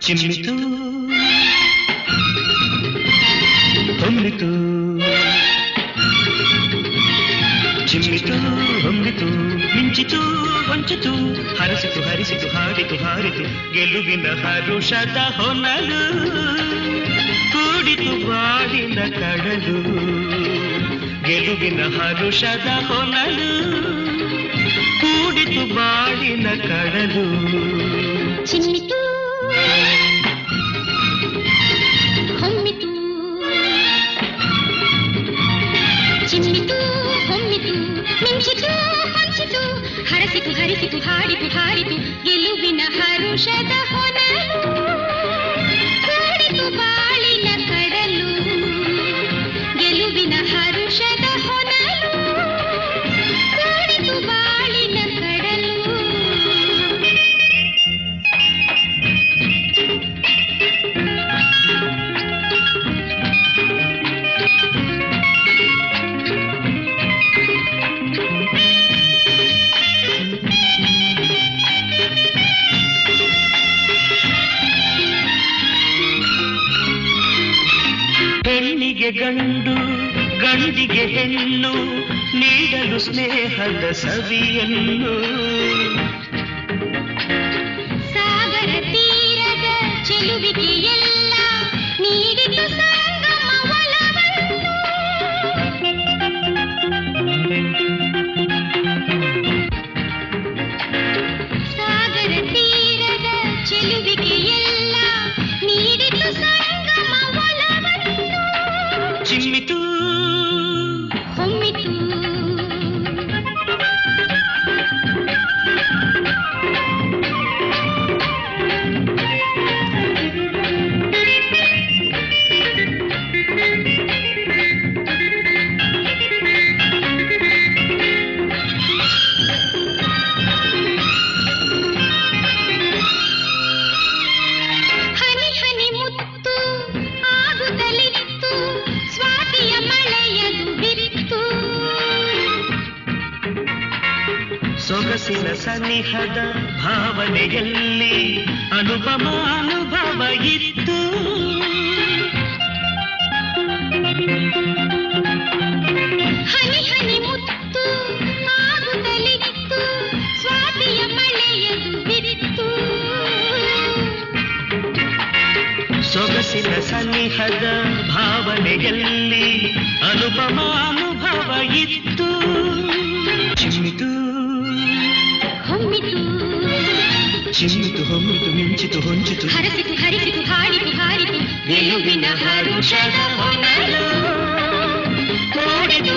ಚಿಮ್ಮಿತು ಹೊಮ್ಮಿತು ಚಿಮ್ಮಿತು ಹೊಮ್ಮಿತು ಮಿಂಚಿತು ಹೊಂಚಿತು ಹರಸಿತು ಹರಿಸಿತು ಹಾಡಿತು ಹಾರಿತು ಗೆಲುವಿನ ಹರುಷದ ಹೊನಲು ಕೂಡಿತು ಬಾಡಿನ ಕಡಲು ಗೆಲುವಿನ ಹರುಷದ ಹೊನಲು ಕೂಡಿತು ಬಾಡಿನ ಕಡಲು ಚಿಮ್ಮಿತು ಹೊಮ್ಮಿತು ಚಿಮ್ಮಿತು ಹೊಮ್ಮಿತು ಮಿಂಚಿತು ಹೊಂಚಿತು ಹರಸಿತು ಹರಿಸಿತು ಹಾಡಿತು ಹಾರಿತು ಗೆಲುವಿನ ಹರುಷದ ಹೊನಲು ಕೂಡಿತು ಬಾಳಿನ ಕಡಲು ಗೆಲುವಿನ ಹರುಷದ ಹೊನಲು ಕೂಡಿತು ಬಾಳಿನ ಕಡಲು ಹೆಣ್ಣಿಗೆ ಗಂಡು ಗಂಡಿಗೆ ಹೆಣ್ಣು ನೀಡಲು ಸ್ನೇಹದ ಸವಿಯನ್ನು ಸಾಗರ ತೀರದ ಚೆಲುವಿಗೆಯೆಲ್ಲ ನೀಡಿತು ಸಂಗಮ ಒಲವನ್ನು ಸಾಗರ ತೀರದ ಚೆಲುವಿಗೆಯೆಲ್ಲ ನೀಡಿತು ಸಂಗಮ ಒಲವನ್ನು ಚಿಮ್ಮಿತು ಹೊಮ್ಮಿತು ಹನಿ ಹನಿ ಮುತ್ತು ಆಗುತ್ತಲಿತ್ತು ಸ್ವಾತಿಯ ಮಳೆಯದು ಬಿತ್ತು ಸೊಗಸಿನ ಸನಿಹದ ಭಾವನೆಯಲ್ಲಿ ಅನುಪಮ ಅನುಭವ ಇತ್ತು ಹನಿ ಹನಿ ಮುತ್ತು ಆಗುತ್ತಲಿತ್ತು ಸ್ವಾತಿಯ ಮಳೆಯದು ಬಿತ್ತು ಸೊಗಸಿನ ಸನಿಹದ ಭಾವನೆಯಲ್ಲಿ ಅನುಪಮ ಅನುಭವ ಇತ್ತು ಚಿಮ್ಮಿತು ಹೊಮ್ಮಿತು ಚಿಮ್ಮಿತು ಹೊಮ್ಮಿತು ಮಿಂಚಿತು ಹೊಂಚಿತು ಹರಸಿತು ಹರಿಸಿತು ಹಾಡಿತು ಹಾರಿತು ಗೆಲುವಿನ ಹರುಷದ ಹೊನಲು ಕೂಡಿತು